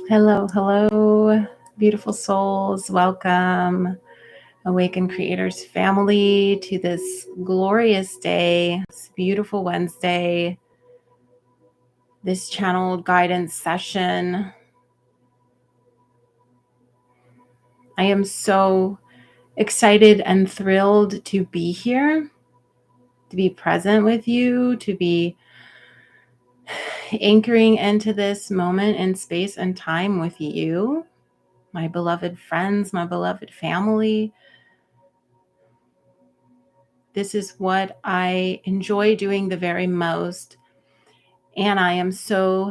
Hello, hello, beautiful souls. Welcome, Awakened Creators family, to this glorious day, this beautiful Wednesday, this channeled guidance session. I am so excited and thrilled to be here, to be present with you, to be anchoring into this moment in space and time with you, my beloved friends, my beloved family. This is what I enjoy doing the very most. And I am so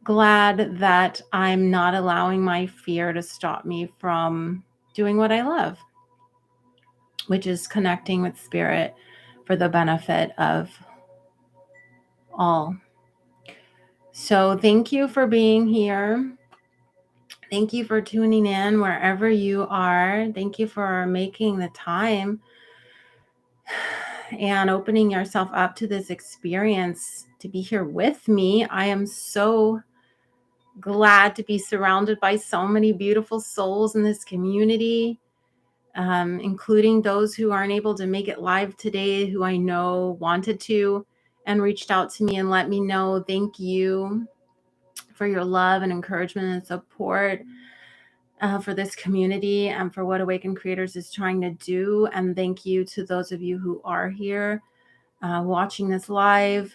glad that I'm not allowing my fear to stop me from doing what I love, which is connecting with spirit for the benefit of all. So thank you for being here. Thank you for tuning in wherever you are. Thank you for making the time and opening yourself up to this experience to be here with me. I am so glad to be surrounded by so many beautiful souls in this community, including those who aren't able to make it live today, who I know wanted to and reached out to me and let me know. Thank you for your love and encouragement and support for this community and for what Awakened Creators is trying to do. And thank you to those of you who are here watching this live,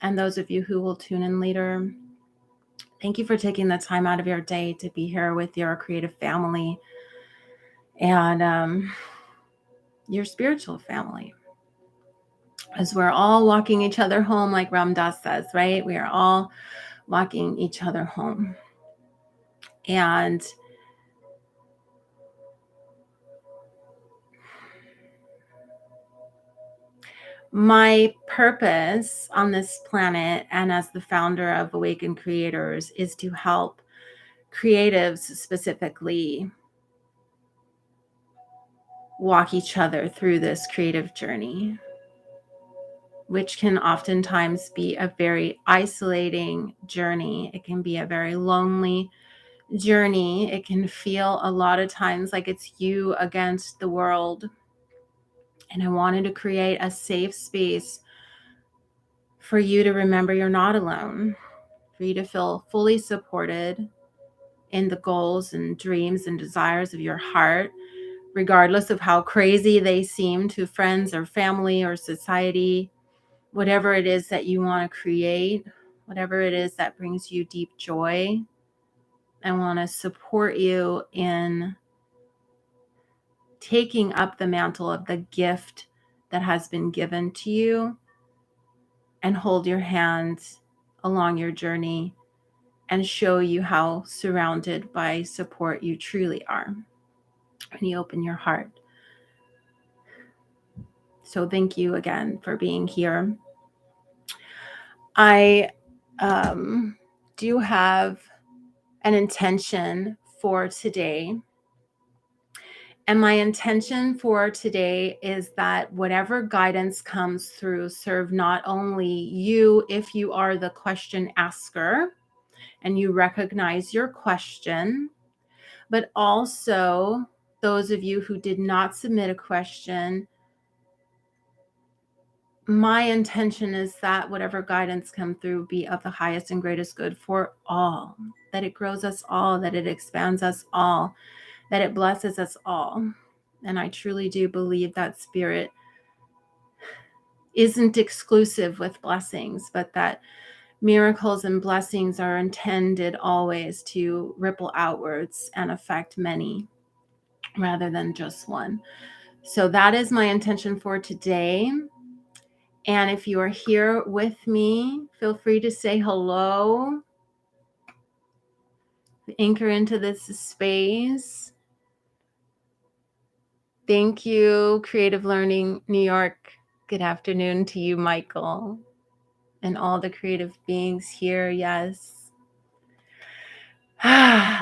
and those of you who will tune in later. Thank you for taking the time out of your day to be here with your creative family and your spiritual family. As we're all walking each other home, like Ram Dass says, right? We are all walking each other home. And my purpose on this planet and as the founder of Awakened Creators is to help creatives specifically walk each other through this creative journey, which can oftentimes be a very isolating journey. It can be a very lonely journey. It can feel a lot of times like it's you against the world. And I wanted to create a safe space for you to remember you're not alone, for you to feel fully supported in the goals and dreams and desires of your heart, regardless of how crazy they seem to friends or family or society. Whatever it is that you want to create, whatever it is that brings you deep joy, I want to support you in taking up the mantle of the gift that has been given to you and hold your hands along your journey and show you how surrounded by support you truly are when you open your heart. So thank you again for being here. I do have an intention for today. And my intention for today is that whatever guidance comes through serve not only you, if you are the question asker and you recognize your question, but also those of you who did not submit a question. My intention is that whatever guidance come through be of the highest and greatest good for all, that it grows us all, that it expands us all, that it blesses us all. And I truly do believe that spirit isn't exclusive with blessings, but that miracles and blessings are intended always to ripple outwards and affect many rather than just one. So that is my intention for today. And if you are here with me, feel free to say hello. Anchor into this space. Thank you, Creative Learning New York. Good afternoon to you, Michael, and all the creative beings here. Yes.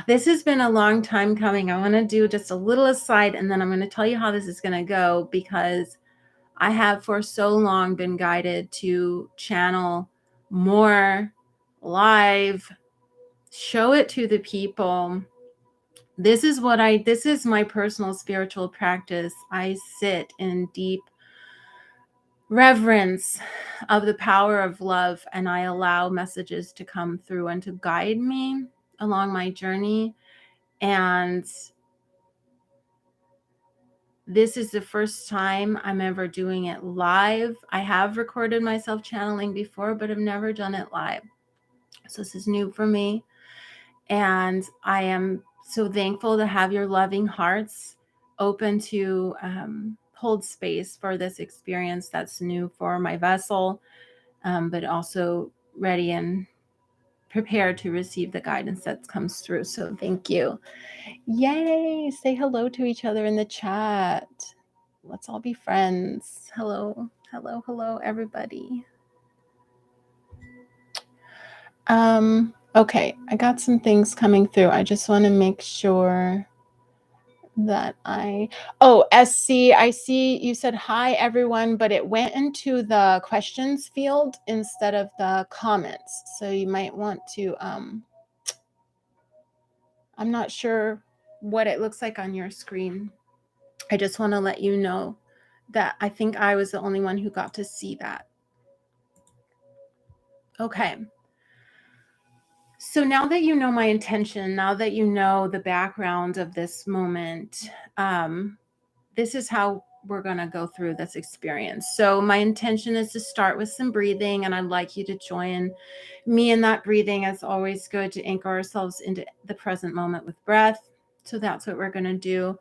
This has been a long time coming. I want to do just a little aside, and then I'm going to tell you how this is going to go, because I have for so long been guided to channel more live, show it to the people. This is my personal spiritual practice. I sit in deep reverence of the power of love, and I allow messages to come through and to guide me along my journey. And this is the first time I'm ever doing it live. I have recorded myself channeling before, but I've never done it live. So this is new for me. And I am so thankful to have your loving hearts open to hold space for this experience that's new for my vessel, but also ready and prepared to receive the guidance that comes through. So thank you. Yay! Say hello to each other in the chat. Let's all be friends. Hello, hello, hello, everybody. Okay, I got some things coming through. I just want to make sure that SC, I see you said hi everyone, but it went into the questions field instead of the comments. So you might want to, I'm not sure what it looks like on your screen. I just want to let you know that I think I was the only one who got to see that. Okay. So now that you know my intention, now that you know the background of this moment, this is how we're going to go through this experience. So my intention is to start with some breathing, and I'd like you to join me in that breathing. It's always good to anchor ourselves into the present moment with breath. So that's what we're going to do.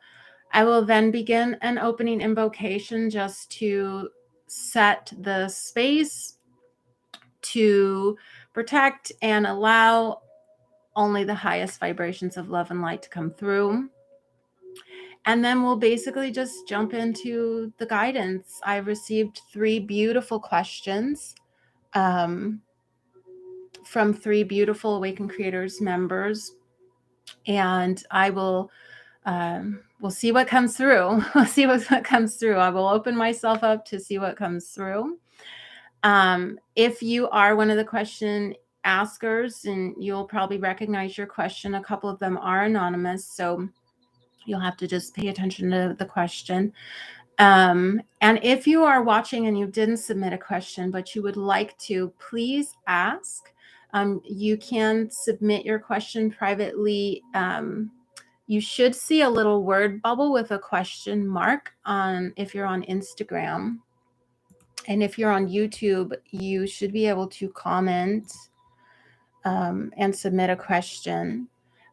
I will then begin an opening invocation just to set the space to protect and allow only the highest vibrations of love and light to come through. And then we'll basically just jump into the guidance. I received 3 beautiful questions from 3 beautiful Awaken Creators members. And I will, we'll see what comes through. We'll see what comes through. I will open myself up to see what comes through. If you are one of the question askers, and you'll probably recognize your question, a couple of them are anonymous. So you'll have to just pay attention to the question. And if you are watching and you didn't submit a question, but you would like to, please ask. You can submit your question privately. You should see a little word bubble with a question mark on if you're on Instagram. And if you're on YouTube, you should be able to comment and submit a question.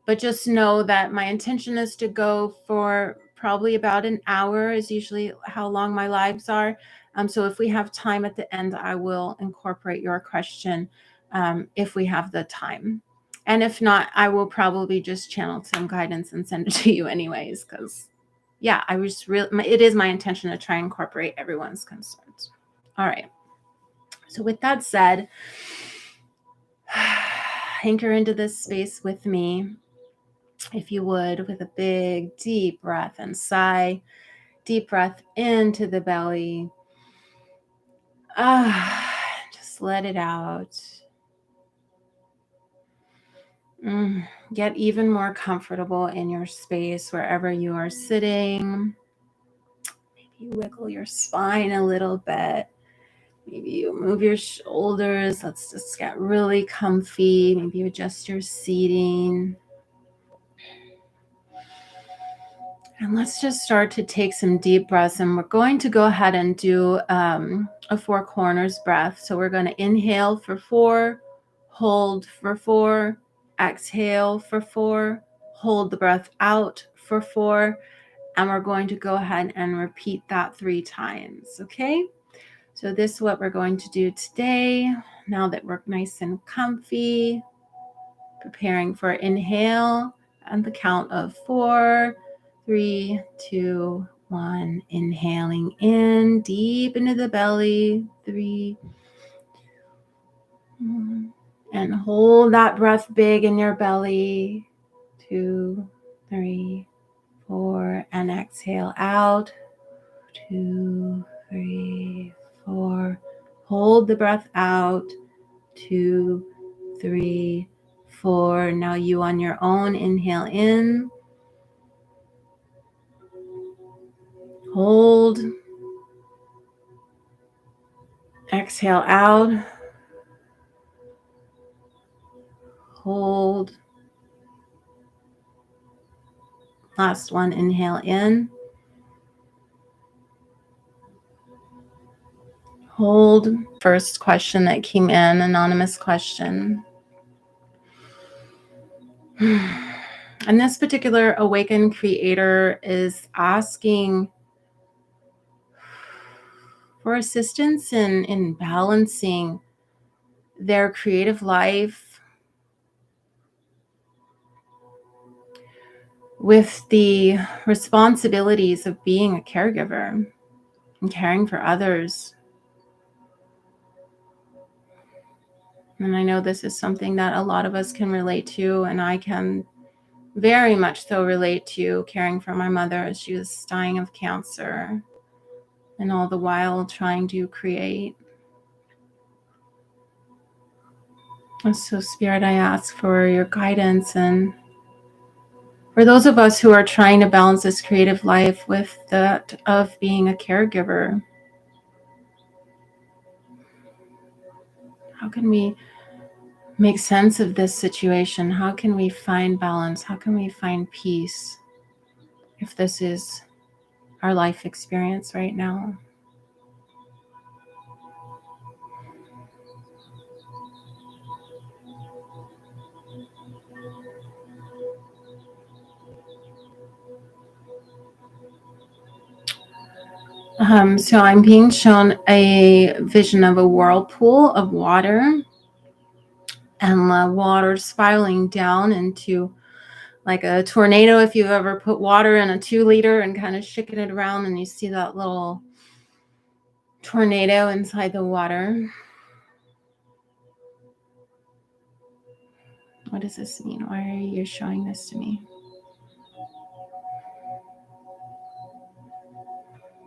But just know that my intention is to go for probably about an hour is usually how long my lives are. So if we have time at the end, I will incorporate your question if we have the time. And if not, I will probably just channel some guidance and send it to you anyways, because yeah, it is my intention to try and incorporate everyone's concerns. All right. So with that said, anchor into this space with me, if you would, with a big, deep breath and sigh. Deep breath into the belly. Just let it out. Get even more comfortable in your space wherever you are sitting. Maybe wiggle your spine a little bit. Maybe you move your shoulders. Let's just get really comfy. Maybe adjust your seating. And let's just start to take some deep breaths. And we're going to go ahead and do a 4 corners breath. So we're going to inhale for 4, hold for 4, exhale for 4, hold the breath out for 4. And we're going to go ahead and repeat that 3 times. Okay? So this is what we're going to do today. Now that we're nice and comfy, preparing for inhale and the count of 4, 3, 2, 1. Inhaling in deep into the belly. 3, 2, 1. And hold that breath big in your belly. 2, 3, 4. And exhale out. 2, 3, Hold the breath out. 2, 3, 4. Now you on your own, inhale in. Hold. Exhale out. Hold. Last one, inhale in. Hold. First question that came in, anonymous question. And this particular awakened creator is asking for assistance in balancing their creative life with the responsibilities of being a caregiver and caring for others. And I know this is something that a lot of us can relate to, and I can very much so relate to caring for my mother as she was dying of cancer, and all the while trying to create. So Spirit, I ask for your guidance, and for those of us who are trying to balance this creative life with that of being a caregiver, how can we make sense of this situation? How can we find balance? How can we find peace if this is our life experience right now? So I'm being shown a vision of a whirlpool of water, and the water spiraling down into like a tornado. If you've ever put water in a 2-liter and kind of shaking it around, and you see that little tornado inside the water. What does this mean? Why are you showing this to me?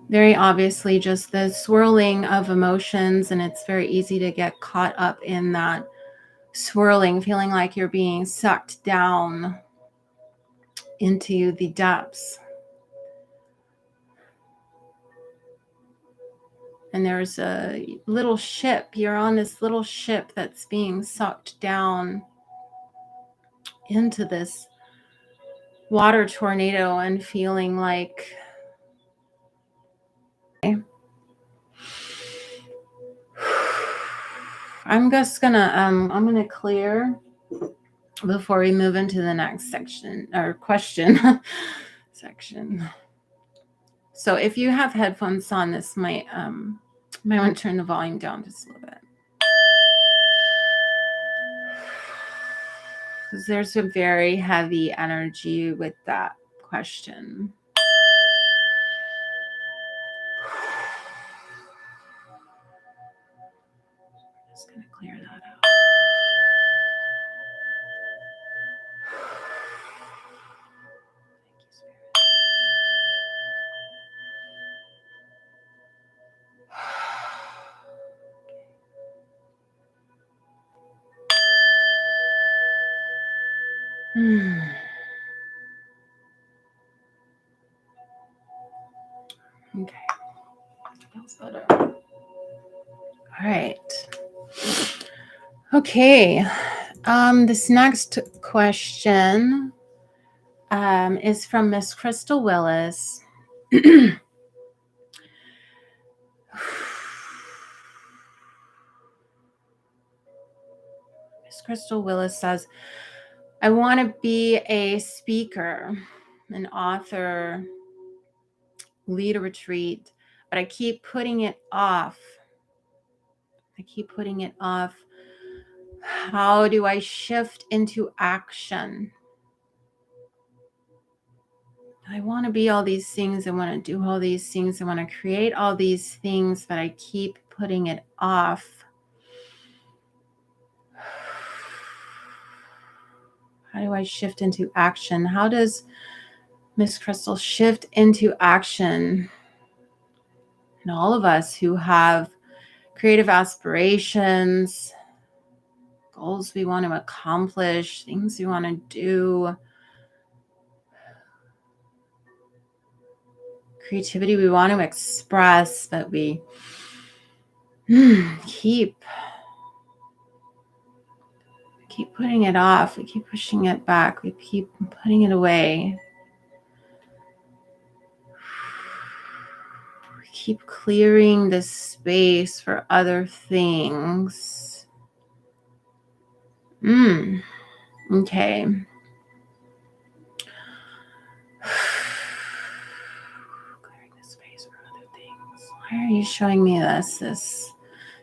Very obviously just the swirling of emotions, and it's very easy to get caught up in that swirling, feeling like you're being sucked down into the depths. And there's a little ship. You're on this little ship that's being sucked down into this water tornado and feeling like I'm just gonna I'm gonna clear before we move into the next section or question section. So if you have headphones on, this might want to turn the volume down just a little bit. Because there's a very heavy energy with that question. Just gonna clear that out. Thank you, Spirit. Okay. Feels better. All right. Okay. This next question is from Miss Crystal Willis. Miss Crystal Willis says, I want to be a speaker, an author, lead a retreat, but I keep putting it off. How do I shift into action? I want to be all these things. I want to do all these things. I want to create all these things, but I keep putting it off. How do I shift into action? How does Miss Crystal shift into action? And all of us who have creative aspirations, goals we want to accomplish, things we want to do, creativity we want to express, but we keep putting it off. We keep pushing it back. We keep putting it away. We keep clearing the space for other things. Okay. Clearing the space for other things. Why are you showing me this? This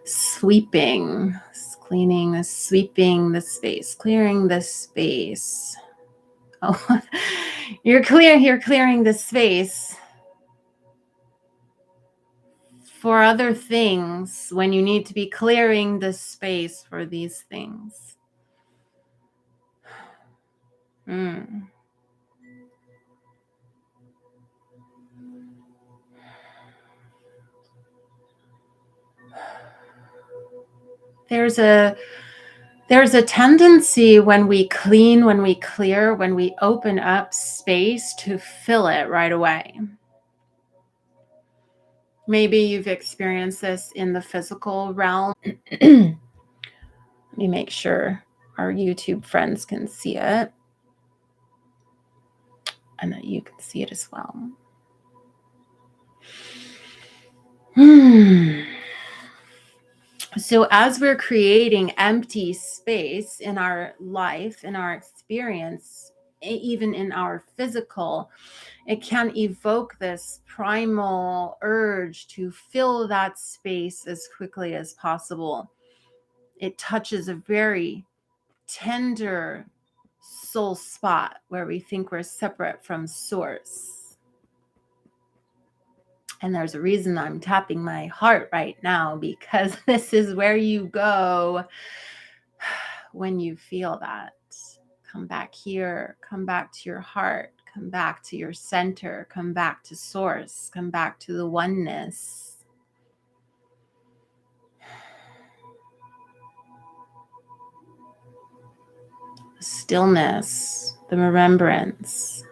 sweeping, cleaning, this sweeping the space, clearing the space. Oh, you're clearing the space for other things when you need to be clearing the space for these things. There's a tendency when we clean, when we clear, when we open up space to fill it right away. Maybe you've experienced this in the physical realm. Let me make sure our YouTube friends can see it and that you can see it as well. So as we're creating empty space in our life, in our experience, even in our physical, it can evoke this primal urge to fill that space as quickly as possible. It touches a very tender soul spot where we think we're separate from source. And there's a reason I'm tapping my heart right now, because this is where you go when you feel that. Come back here, come back to your heart, come back to your center, come back to source, come back to the oneness. The stillness, the remembrance.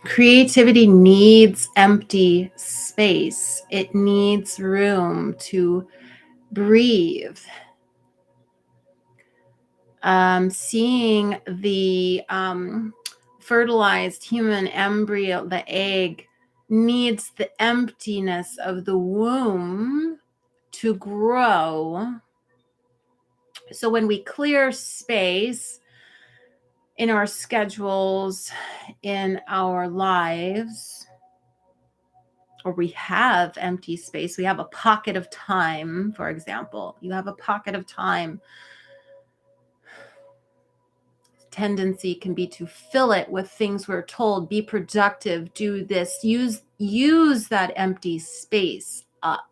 Creativity needs empty space. It needs room to breathe. Seeing the fertilized human embryo, the egg, needs the emptiness of the womb to grow. So when we clear space in our schedules, in our lives, or we have empty space, we have a pocket of time, for example, you have a pocket of time. Tendency can be to fill it with things we're told, be productive, do this, use that empty space up.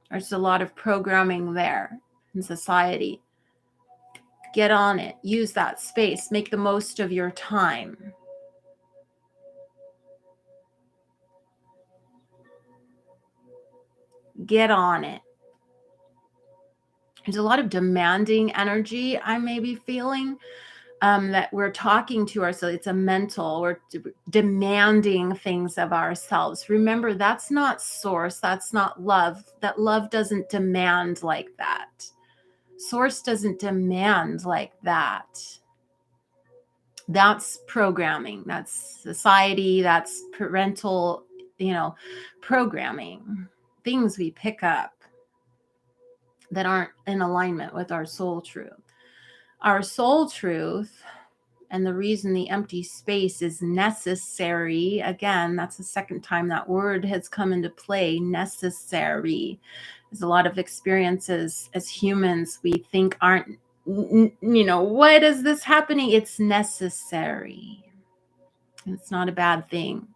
There's a lot of programming there in society. Get on it, use that space, make the most of your time. Get on it. There's a lot of demanding energy I may be feeling, that we're talking to ourselves. It's a mental, we're demanding things of ourselves. Remember, that's not source. That's not love. That love doesn't demand like that. Source doesn't demand like that. That's programming. That's society. That's parental, programming. Things we pick up that aren't in alignment with our soul truth. Our soul truth, and the reason the empty space is necessary, again, that's the second time that word has come into play, necessary. There's a lot of experiences as humans we think aren't, what is this happening? It's necessary. It's not a bad thing.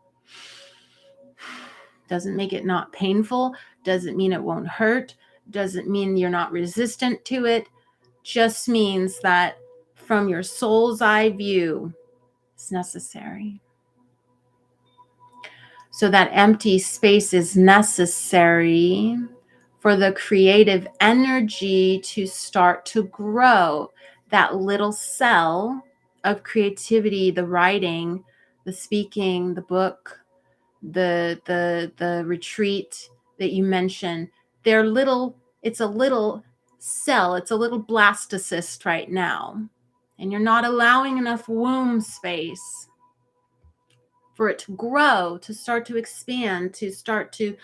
Doesn't make it not painful, doesn't mean it won't hurt, doesn't mean you're not resistant to it. Just means that from your soul's eye view, it's necessary. So that empty space is necessary for the creative energy to start to grow. That little cell of creativity, the writing, the speaking, the book, the retreat that you mentioned, it's a little cell, it's a little blastocyst right now. And you're not allowing enough womb space for it to grow, to start to expand, to start to,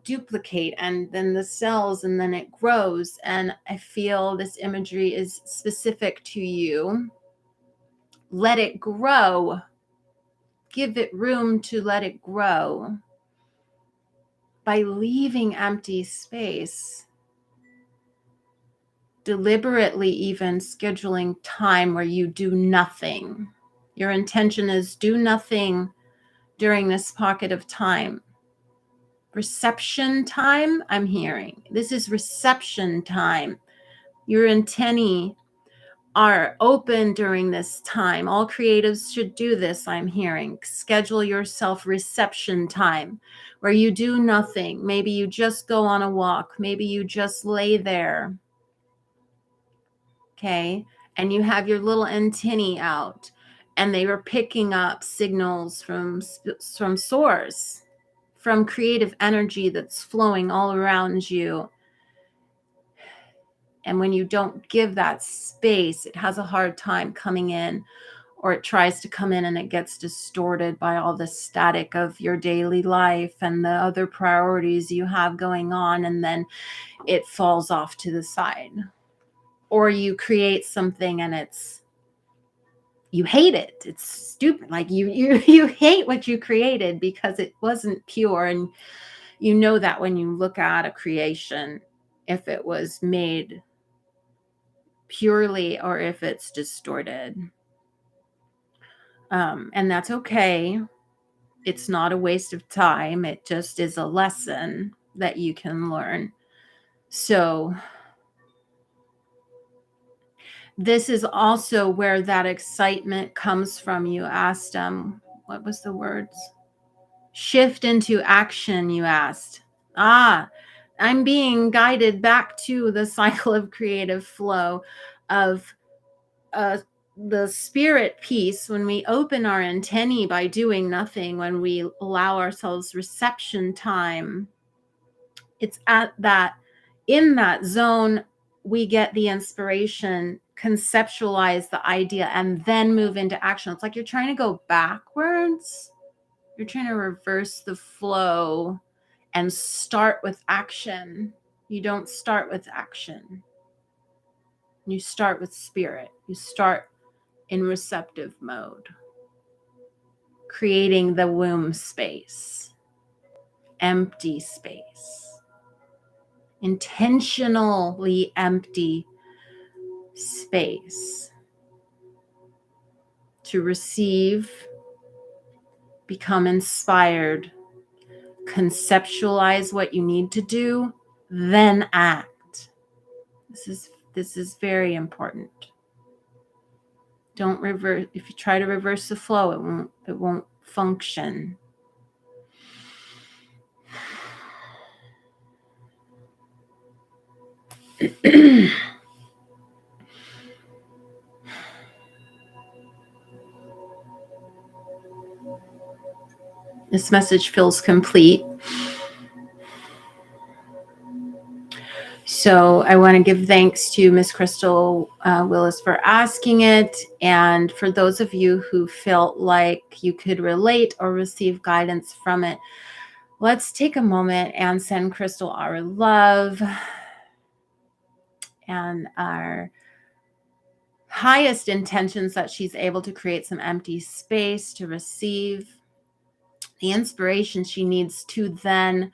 duplicate, and then the cells, and then it grows. And I feel this imagery is specific to you. Let it grow. Give it room to let it grow by leaving empty space. Deliberately even scheduling time where you do nothing. Your intention is do nothing during this pocket of time. Reception time, I'm hearing. This is reception time. Your antennae are open during this time. All creatives should do this, I'm hearing. Schedule yourself reception time where you do nothing. Maybe you just go on a walk. Maybe you just lay there. Okay. And you have your little antennae out, and they are picking up signals from source, from creative energy that's flowing all around you. And when you don't give that space, it has a hard time coming in, or it tries to come in and it gets distorted by all the static of your daily life and the other priorities you have going on. And then it falls off to the side. Or you create something and you hate it. It's stupid. Like you hate what you created because it wasn't pure. And you know that when you look at a creation, if it was made purely or if it's distorted. And that's okay. It's not a waste of time. It just is a lesson that you can learn. So this is also where that excitement comes from. You asked, what was the words? Shift into action, you asked. I'm being guided back to the cycle of creative flow of the spirit piece. When we open our antennae by doing nothing, when we allow ourselves reception time, it's in that zone, we get the inspiration, conceptualize the idea, and then move into action. It's like you're trying to go backwards. You're trying to reverse the flow and start with action. You don't start with action. You start with spirit. You start in receptive mode, creating the womb space, empty space, intentionally empty space to receive, become inspired, conceptualize what you need to do, then act. This is very important. Don't reverse. If you try to reverse the flow, it won't function. This message feels complete. So I want to give thanks to Miss Crystal Willis for asking it. And for those of you who felt like you could relate or receive guidance from it, let's take a moment and send Crystal our love and our highest intentions that she's able to create some empty space to receive the inspiration she needs to then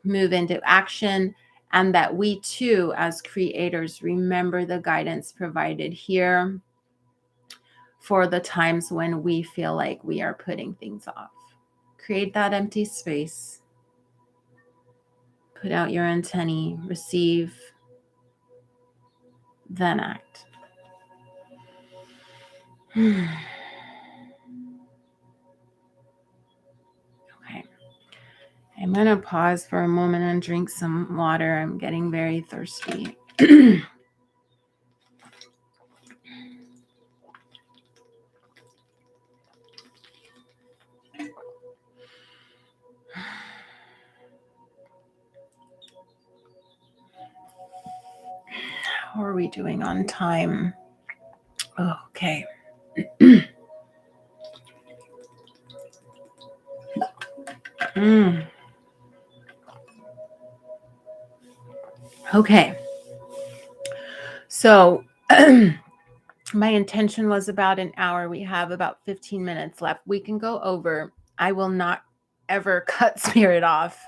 move into action, and that we too, as creators, remember the guidance provided here for the times when we feel like we are putting things off. Create that empty space. Put out your antennae, receive, then act. I'm going to pause for a moment and drink some water. I'm getting very thirsty. How are we doing on time? Okay. Okay. So my intention was about an hour. We have about 15 minutes left. We can go over. I will not ever cut Spirit off.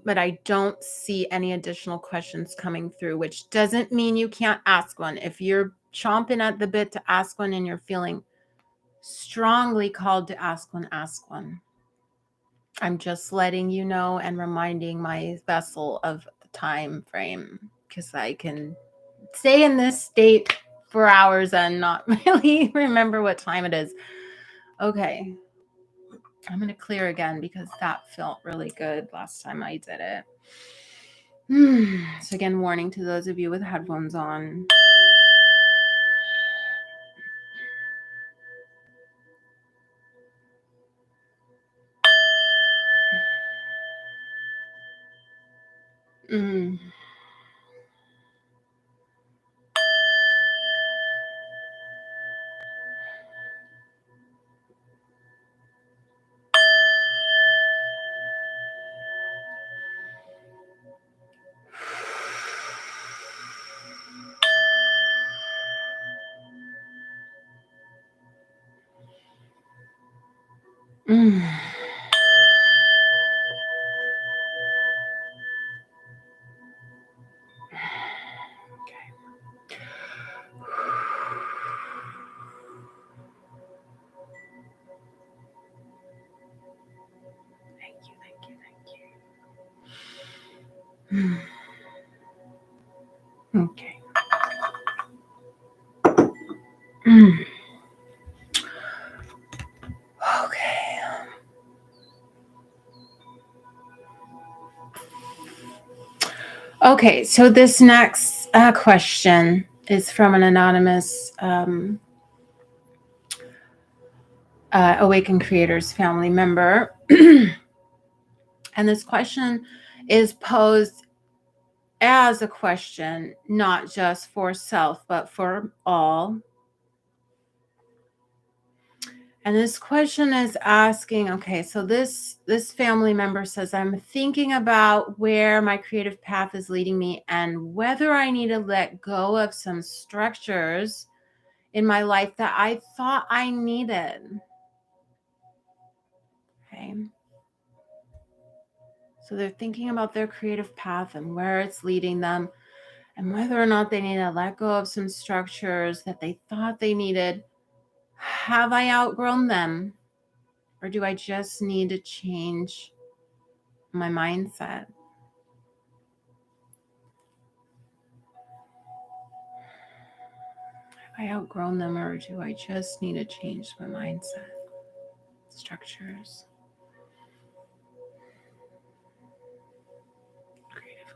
But I don't see any additional questions coming through, which doesn't mean you can't ask one. If you're chomping at the bit to ask one and you're feeling strongly called to ask one. I'm just letting you know and reminding my vessel of the time frame, because I can stay in this state for hours and not really remember what time it is. Okay. I'm going to clear again because that felt really good last time I did it. So again, warning to those of you with headphones on. Okay. Okay. Okay, so this next question is from an anonymous Awakened Creators family member. And this question is posed as a question, not just for self, but for all. And this question is asking, okay, so this family member says, I'm thinking about where my creative path is leading me and whether I need to let go of some structures in my life that I thought I needed. Okay. So they're thinking about their creative path and where it's leading them and whether or not they need to let go of some structures that they thought they needed. Have I outgrown them? Or do I just need to change my mindset? Have I outgrown them, or do I just need to change my mindset? Structures. Creative life.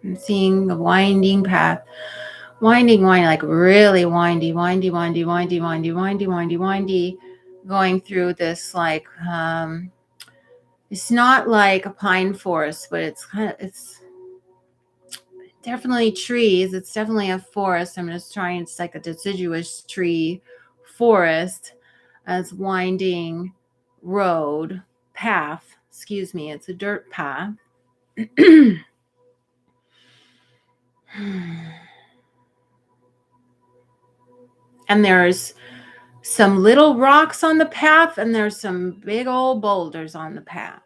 I'm seeing the winding path. Winding, like really windy, going through this like it's not like a pine forest, but it's definitely trees. It's definitely a forest. I'm just trying, it's like a deciduous tree forest as winding path. Excuse me, it's a dirt path. And there's some little rocks on the path, and there's some big old boulders on the path.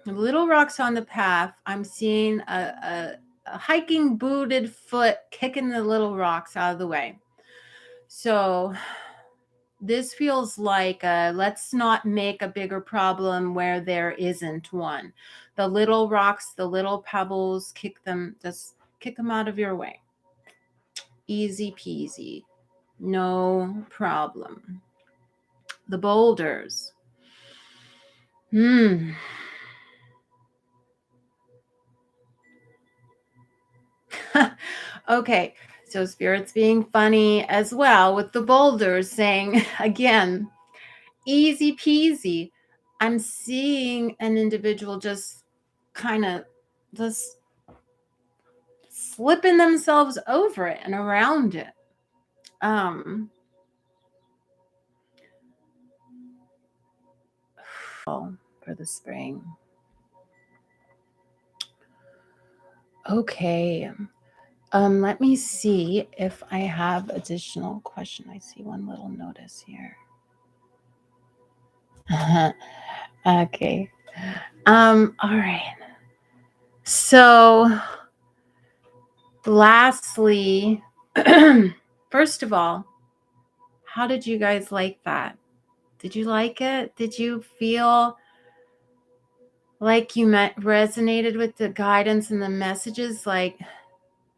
The little rocks on the path, I'm seeing a hiking booted foot kicking the little rocks out of the way. So This feels like let's not make a bigger problem where there isn't one. The little rocks, the little pebbles, just kick them out of your way. Easy peasy. No problem. The boulders. Okay, so Spirit's being funny as well with the boulders, saying again, easy peasy. I'm seeing an individual just kind of just slipping themselves over it and around it. For the spring. Okay. Let me see if I have additional question. I see one little notice here. Okay. All right. So lastly, first of all, how did you guys like that? Did you like it? Did you feel like you resonated with the guidance and the messages, like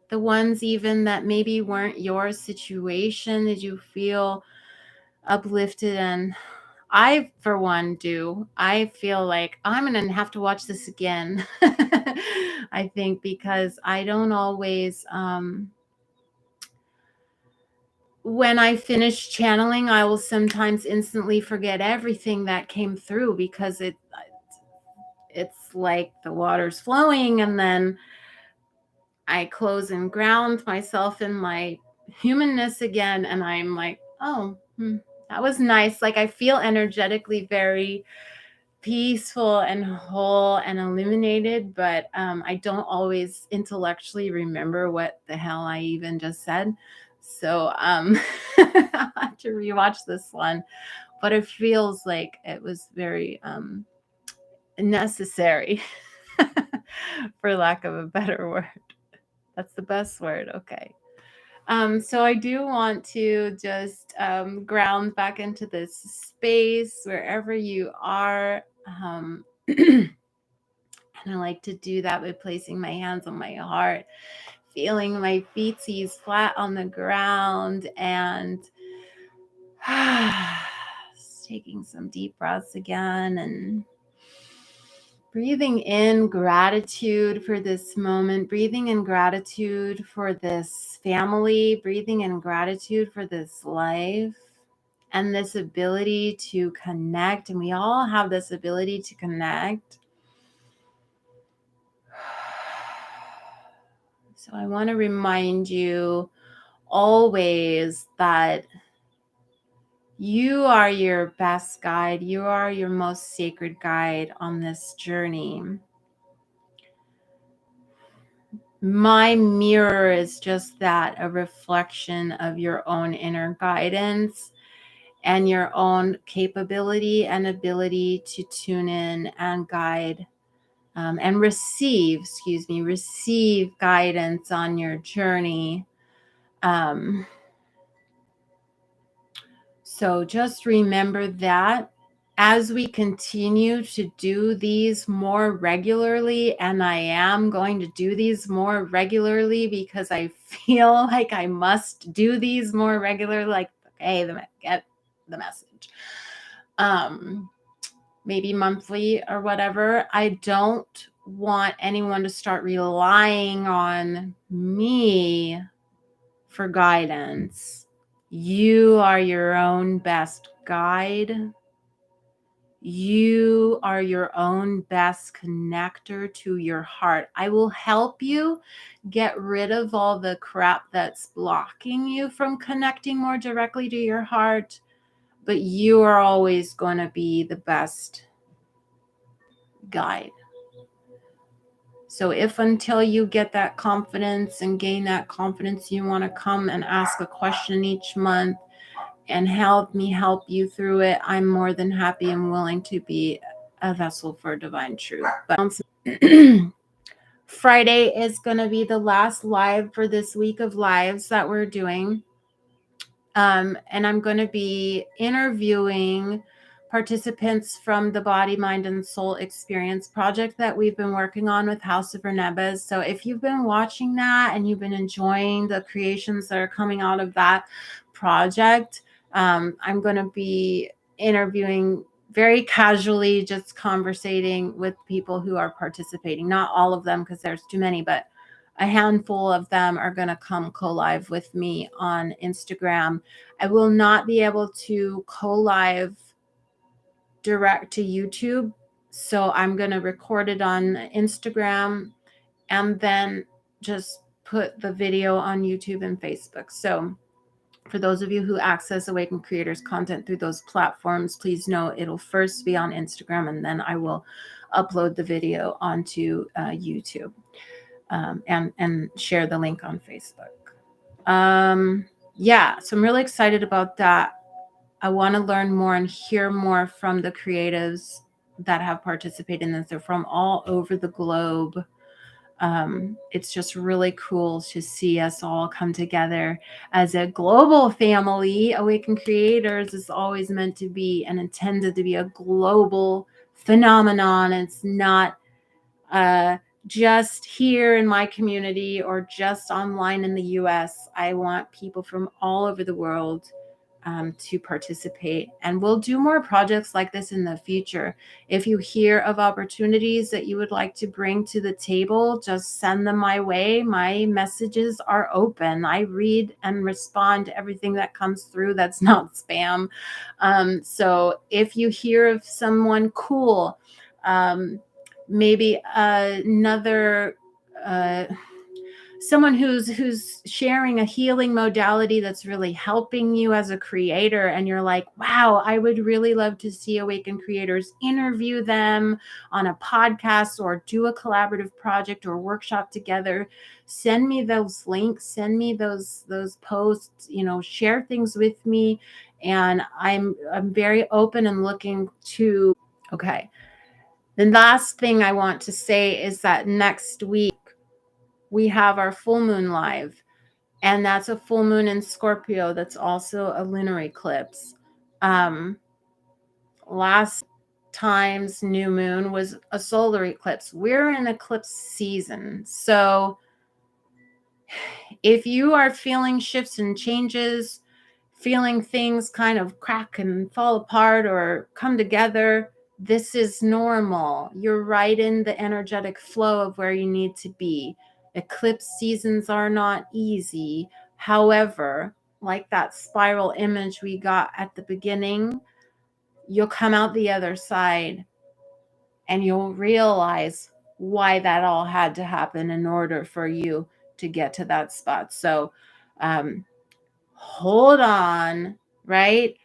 the ones even that maybe weren't your situation? Did you feel uplifted? And I, for one, do. I feel like I'm going to have to watch this again. I think because I don't always, when I finish channeling, I will sometimes instantly forget everything that came through because it's like the water's flowing, and then I close and ground myself in my humanness again, and I'm like, oh, that was nice. Like I feel energetically very peaceful and whole and illuminated, but I don't always intellectually remember what the hell I even just said. So I'll have to rewatch this one, but it feels like it was very necessary, for lack of a better word. That's the best word. Okay. So I do want to just ground back into this space wherever you are. And I like to do that by placing my hands on my heart, feeling my feetsies flat on the ground, and taking some deep breaths again and breathing in gratitude for this moment, breathing in gratitude for this family, breathing in gratitude for this life and this ability to connect. And we all have this ability to connect. So I want to remind you always that you are your best guide. You are your most sacred guide on this journey. My mirror is just that, a reflection of your own inner guidance and your own capability and ability to tune in and guide and receive guidance on your journey. So just remember that as we continue to do these more regularly, and I am going to do these more regularly because I feel like I must do these more regularly, like, okay, get the message. Maybe monthly or whatever. I don't want anyone to start relying on me for guidance. You are your own best guide. You are your own best connector to your heart. I will help you get rid of all the crap that's blocking you from connecting more directly to your heart, but you are always going to be the best guide. So if until you get that confidence and gain that confidence, you want to come and ask a question each month and help me help you through it, I'm more than happy and willing to be a vessel for divine truth. But Friday is going to be the last live for this week of lives that we're doing. And I'm going to be interviewing participants from the Body, Mind, and Soul Experience project that we've been working on with House of Renebes. So if you've been watching that and you've been enjoying the creations that are coming out of that project, I'm going to be interviewing very casually, just conversating with people who are participating. Not all of them, because there's too many, but a handful of them are going to come co-live with me on Instagram. I will not be able to co-live direct to YouTube, so I'm going to record it on Instagram and then just put the video on YouTube and Facebook. So for those of you who access Awakened Creators content through those platforms, please know it'll first be on Instagram, and then I will upload the video onto YouTube. And share the link on Facebook. Yeah, so I'm really excited about that. I want to learn more and hear more from the creatives that have participated in this. They're from all over the globe. It's just really cool to see us all come together as a global family. Awakened Creators is always meant to be and intended to be a global phenomenon. It's not just here in my community or just online in the US. I want people from all over the world to participate. And we'll do more projects like this in the future. If you hear of opportunities that you would like to bring to the table, just send them my way. My messages are open. I read and respond to everything that comes through that's not spam. So if you hear of someone cool, maybe another someone who's sharing a healing modality that's really helping you as a creator, and you're like, wow, I would really love to see Awakened Creators interview them on a podcast or do a collaborative project or workshop together, send me those links, send me those posts, share things with me. And I'm very open and looking to. Okay, the last thing I want to say is that next week we have our full moon live, and that's a full moon in Scorpio. That's also a lunar eclipse. Last time's new moon was a solar eclipse. We're in eclipse season. So if you are feeling shifts and changes, feeling things kind of crack and fall apart or come together, this is normal. You're right in the energetic flow of where you need to be. Eclipse seasons are not easy. However, like that spiral image we got at the beginning, you'll come out the other side and you'll realize why that all had to happen in order for you to get to that spot. So, hold on, right?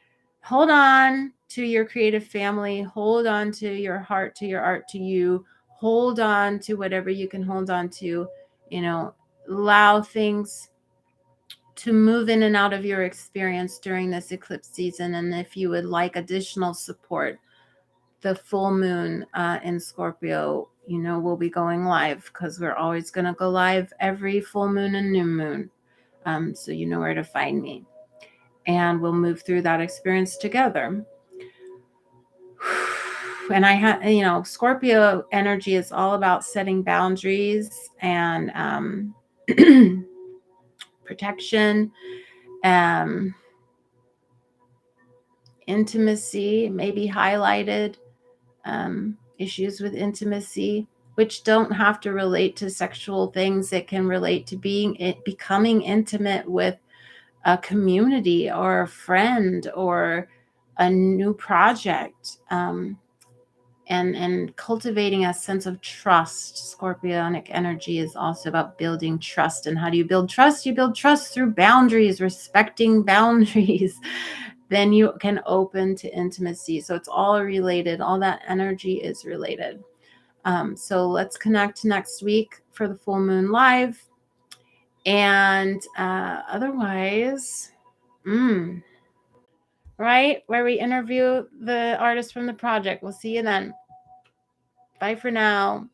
Hold on to your creative family. Hold on to your heart, to your art, to you. Hold on to whatever you can hold on to. Allow things to move in and out of your experience during this eclipse season. And if you would like additional support, the full moon in Scorpio, we'll be going live, because we're always going to go live every full moon and new moon. So you know where to find me. And we'll move through that experience together. And I had, Scorpio energy is all about setting boundaries and protection, intimacy may be highlighted, issues with intimacy, which don't have to relate to sexual things. It can relate to becoming intimate with a community or a friend or a new project, and cultivating a sense of trust. Scorpionic energy is also about building trust. And how do you build trust? You build trust through boundaries, respecting boundaries. Then you can open to intimacy. So it's all related. All that energy is related. So let's connect next week for the full moon live. And otherwise, right, where we interview the artist from the project. We'll see you then. Bye for now.